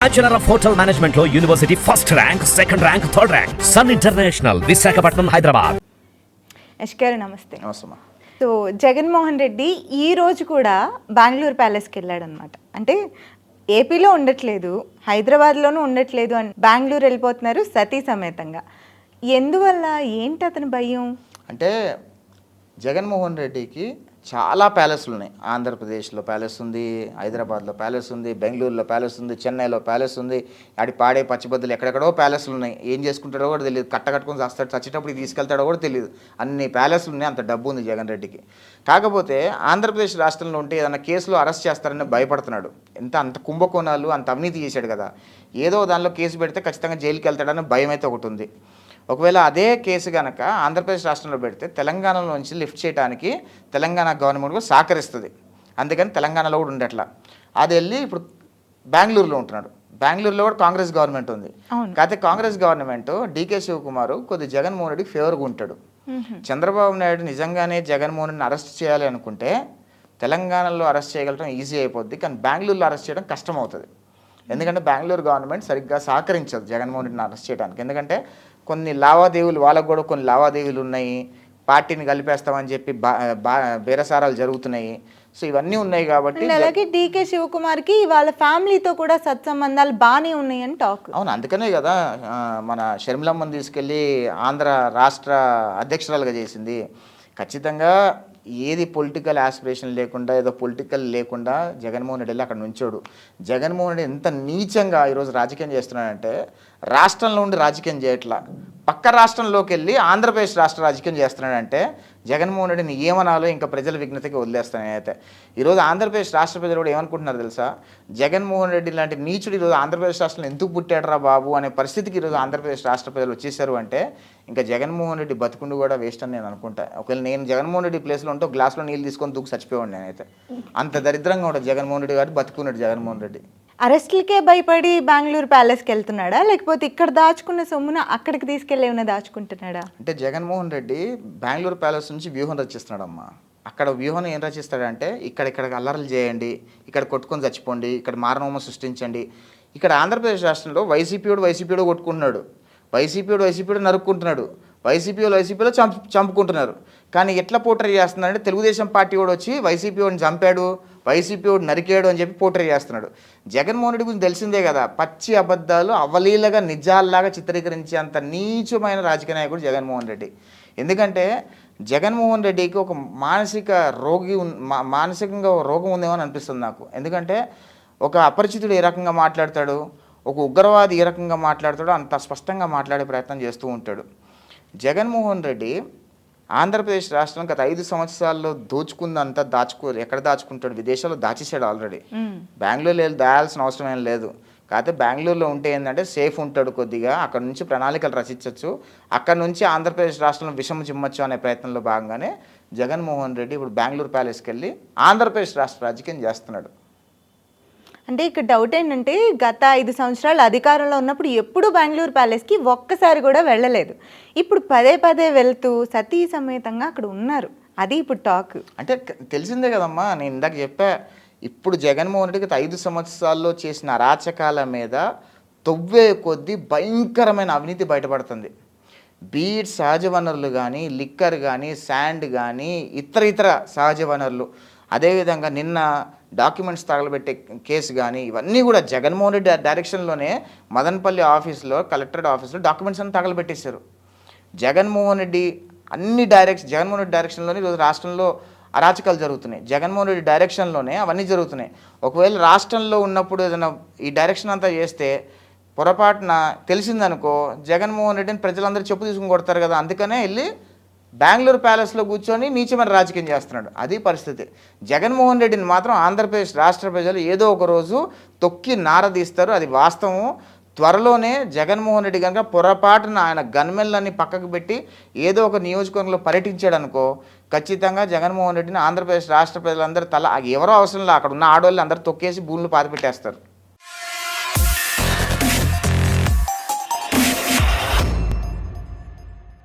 Bachelor of hotel management లో university first rank, second rank, third rank. Sun international, Visakhapatnam, Hyderabad. యష్గారు నమస్తే. నమస్తే. So Jaganmohan Reddy ఈ రోజు కూడా బెంగళూరు ప్యాలెస్కి వెళ్ళాడనమాట. అంటే ఏపీలో ఉండట్లేదు, హైదరాబాద్లోనూ ఉండట్లేదు అని బెంగళూరు వెళ్ళిపోతున్నారు సతీ సమేతంగా. ఎందువల్ల, ఏంటి అతని భయం? అంటే జగన్మోహన్ రెడ్డికి చాలా ప్యాలెస్లు ఉన్నాయి. ఆంధ్రప్రదేశ్లో ప్యాలెస్ ఉంది, హైదరాబాద్లో ప్యాలెస్ ఉంది, బెంగళూరులో ప్యాలెస్ ఉంది, చెన్నైలో ప్యాలెస్ ఉంది, ఆడి పాడే పచ్చిబద్దలు ఎక్కడెక్కడో ప్యాలెస్లు ఉన్నాయి. ఏం చేసుకుంటాడో కూడా తెలియదు, కట్టుకొని వస్తాడు, చచ్చేటప్పుడు తీసుకెళ్తాడో కూడా తెలియదు. అన్ని ప్యాలెస్లు ఉన్నాయి, అంత డబ్బు ఉంది జగన్ రెడ్డికి. కాకపోతే ఆంధ్రప్రదేశ్ రాష్ట్రంలో ఉంటే ఏదైనా కేసులో అరెస్ట్ చేస్తారని భయపడుతున్నాడు. అంత కుంభకోణాలు, అంత అవినీతి చేశాడు కదా, ఏదో దానిలో కేసు పెడితే ఖచ్చితంగా జైలుకి వెళ్తాడని భయం అయితే ఒకటి ఉంది. ఒకవేళ అదే కేసు కనుక ఆంధ్రప్రదేశ్ రాష్ట్రంలో పెడితే తెలంగాణలో నుంచి లిఫ్ట్ చేయడానికి తెలంగాణ గవర్నమెంట్ కూడా సహకరిస్తుంది. అందుకని తెలంగాణలో కూడా ఉండట్లా. అది వెళ్ళి ఇప్పుడు బెంగళూరులో ఉంటున్నాడు. బెంగళూరులో కూడా కాంగ్రెస్ గవర్నమెంట్ ఉంది. కాకపోతే కాంగ్రెస్ గవర్నమెంట్ డీకే శివకుమార్ కొద్ది జగన్మోహన్ రెడ్డికి ఫేవర్గా ఉంటాడు. చంద్రబాబు నాయుడు నిజంగానే జగన్మోహన్ రెడ్డిని అరెస్ట్ చేయాలి అనుకుంటే తెలంగాణలో అరెస్ట్ చేయగలడం ఈజీ అయిపోద్ది, కానీ బెంగళూరులో అరెస్ట్ చేయడం కష్టం అవుతుంది. ఎందుకంటే బెంగళూరు గవర్నమెంట్ సరిగ్గా సహకరించదు జగన్మోహన్ రెడ్డిని అరెస్ట్ చేయడానికి. ఎందుకంటే కొన్ని లావాదేవీలు, వాళ్ళకు కూడా కొన్ని లావాదేవీలు ఉన్నాయి, పార్టీని కలిపేస్తామని చెప్పి బేరసారాలు జరుగుతున్నాయి. సో ఇవన్నీ ఉన్నాయి కాబట్టి అలాగే డీకే శివకుమార్కి వాళ్ళ ఫ్యామిలీతో కూడా సత్సంబంధాలు బాగానే ఉన్నాయని టాక్. అవును, అందుకనే కదా మన షర్మిలమ్మని తీసుకెళ్ళి ఆంధ్ర రాష్ట్ర అధ్యక్షురాలుగా చేసింది. ఖచ్చితంగా ఏది పొలిటికల్ ఆస్పిరేషన్ లేకుండా, ఏదో పొలిటికల్ లేకుండా జగన్మోహన్ రెడ్డి వెళ్ళి అక్కడ నుంచోడు. జగన్మోహన్ రెడ్డి ఎంత నీచంగా ఈరోజు రాజకీయం చేస్తున్నాడంటే, రాష్ట్రంలో ఉండి రాజకీయం చేయట్లా, పక్క రాష్ట్రంలోకి వెళ్ళి ఆంధ్రప్రదేశ్ రాష్ట్ర రాజకీయం చేస్తున్నాడంటే జగన్మోహన్ రెడ్డిని ఏమనాలో ఇంకా ప్రజల విజ్ఞతకి వదిలేస్తాను నేనైతే. ఈరోజు ఆంధ్రప్రదేశ్ రాష్ట్ర ప్రజలు కూడా ఏమనుకుంటున్నారు తెలుసా, జగన్మోహన్ రెడ్డి లాంటి నీచుడు ఈరోజు ఆంధ్రప్రదేశ్ రాష్ట్రంలో ఎందుకు పుట్టాడరా బాబు అనే పరిస్థితికి ఈరోజు ఆంధ్రప్రదేశ్ రాష్ట్ర ప్రజలు వచ్చేసారు. అంటే ఇంకా జగన్మోహన్ రెడ్డి బతుకుండి కూడా వేస్ట్ అని నేను అనుకుంటా. ఒకవేళ నేను జగన్మోహన్ రెడ్డి ప్లేస్లో ఉంటే గ్లాస్లో నీళ్ళు తీసుకొని దూకు చచ్చిపోయాడు నేనైతే. అంత దరిద్రంగా ఉంటుంది జగన్మోహన్ రెడ్డి గారు, బతుకున్నాడు జగన్మోహన్ రెడ్డి. అరెస్ట్లకే భయపడి బెంగళూరు ప్యాలెస్కి వెళ్తున్నాడా, లేకపోతే ఇక్కడ దాచుకున్న సొమ్మున అక్కడికి తీసుకెళ్ళి ఏమైనా దాచుకుంటున్నాడా? అంటే జగన్మోహన్ రెడ్డి బెంగళూరు ప్యాలెస్ నుంచి వ్యూహం రచిస్తున్నాడమ్మా. అక్కడ వ్యూహం ఏం రచిస్తాడంటే, ఇక్కడ అల్లర్లు చేయండి, ఇక్కడ కొట్టుకొని చచ్చిపోండి, ఇక్కడ మారణహోమం సృష్టించండి. ఇక్కడ ఆంధ్రప్రదేశ్ రాష్ట్రంలో వైసీపీలో కొట్టుకుంటున్నాడు, వైసీపీలో నరుక్కుంటున్నాడు, వైసీపీలో చంపుకుంటున్నారు. కానీ ఎట్లా పోట్రీ చేస్తున్నాడంటే, తెలుగుదేశం పార్టీ కూడా వచ్చి వైసీపీని చంపాడు, వైసీపీ నరికాడు అని చెప్పి పోట్రీ చేస్తున్నాడు. జగన్మోహన్ రెడ్డి గురించి తెలిసిందే కదా, పచ్చి అబద్ధాలు అవలీలగా నిజాల్లాగా చిత్రీకరించే అంత నీచమైన రాజకీయ నాయకుడు జగన్మోహన్ రెడ్డి. ఎందుకంటే జగన్మోహన్ రెడ్డికి ఒక మానసికంగా రోగం ఉందేమో అని అనిపిస్తుంది నాకు. ఎందుకంటే ఒక అపరిచితుడు ఏ రకంగా మాట్లాడతాడు, ఒక ఉగ్రవాది ఏ రకంగా మాట్లాడతాడో అంత స్పష్టంగా మాట్లాడే ప్రయత్నం చేస్తూ ఉంటాడు. జగన్మోహన్ రెడ్డి ఆంధ్రప్రదేశ్ రాష్ట్రం గత 5 సంవత్సరాల్లో దోచుకుందంతా ఎక్కడ దాచుకుంటాడు, విదేశాల్లో దాచేసాడు ఆల్రెడీ. బెంగళూరులో దాయాల్సిన అవసరం ఏం లేదు. కాకపోతే బెంగళూరులో ఉంటే ఏంటంటే సేఫ్ ఉంటాడు కొద్దిగా, అక్కడ నుంచి ప్రణాళికలు రచించవచ్చు, అక్కడ నుంచి ఆంధ్రప్రదేశ్ రాష్ట్రంలో విషం చిమ్మచ్చు అనే ప్రయత్నంలో భాగంగానే జగన్మోహన్ రెడ్డి ఇప్పుడు బెంగళూరు ప్యాలెస్కి వెళ్ళి ఆంధ్రప్రదేశ్ రాష్ట్ర రాజకీయం చేస్తున్నాడు. అంటే ఇక్కడ డౌట్ ఏంటంటే, గత 5 సంవత్సరాలు అధికారంలో ఉన్నప్పుడు ఎప్పుడు బెంగళూరు ప్యాలెస్కి ఒక్కసారి కూడా వెళ్ళలేదు. ఇప్పుడు పదే వెళ్తూ సతీ సమేతంగా అక్కడ ఉన్నారు. అది ఇప్పుడు టాక్. అంటే తెలిసిందే కదమ్మా, నేను ఇందాక చెప్పా, ఇప్పుడు జగన్మోహన్ రెడ్డికి 5 సంవత్సరాల్లో చేసిన అరాచకాల మీద తొవ్వే కొద్దీ భయంకరమైన అవినీతి బయటపడుతుంది. బీట్ సహజ వనరులు కానీ, లిక్కర్ కానీ, శాండ్ కానీ, ఇతర సహజ వనరులు, అదేవిధంగా నిన్న డాక్యుమెంట్స్ తగలబెట్టే కేసు కానీ, ఇవన్నీ కూడా జగన్మోహన్ రెడ్డి డైరెక్షన్లోనే మదనపల్లి ఆఫీస్లో, కలెక్టరేట్ ఆఫీస్లో డాక్యుమెంట్స్ అన్ని తగలబెట్టేశారు. జగన్మోహన్ రెడ్డి డైరెక్షన్లోనే ఈరోజు రాష్ట్రంలో అరాచకాలు జరుగుతున్నాయి. జగన్మోహన్ రెడ్డి డైరెక్షన్లోనే అవన్నీ జరుగుతున్నాయి. ఒకవేళ రాష్ట్రంలో ఉన్నప్పుడు ఏదైనా ఈ డైరెక్షన్ అంతా చేస్తే పొరపాటున తెలిసిందనుకో, జగన్మోహన్ రెడ్డిని ప్రజలందరూ చెప్పు తీసుకుని కొడతారు కదా. అందుకనే వెళ్ళి బెంగళూరు ప్యాలెస్లో కూర్చొని నీచమైన రాజకీయం చేస్తున్నాడు. అది పరిస్థితి. జగన్మోహన్ రెడ్డిని మాత్రం ఆంధ్రప్రదేశ్ రాష్ట్ర ప్రజలు ఏదో ఒక రోజు తొక్కి నారదీస్తారు, అది వాస్తవం. త్వరలోనే జగన్మోహన్ రెడ్డి కనుక పొరపాటున ఆయన గన్మెన్లన్నీ పక్కకు పెట్టి ఏదో ఒక నియోజకవర్గంలో పర్యటించాడు అనుకో, ఖచ్చితంగా జగన్మోహన్ రెడ్డిని ఆంధ్రప్రదేశ్ రాష్ట్ర ప్రజలందరూ ఎవరో అవసరం లేదు, అక్కడ ఉన్న ఆడవాళ్ళు అందరూ తొక్కేసి భూములు పాతిపెట్టేస్తారు.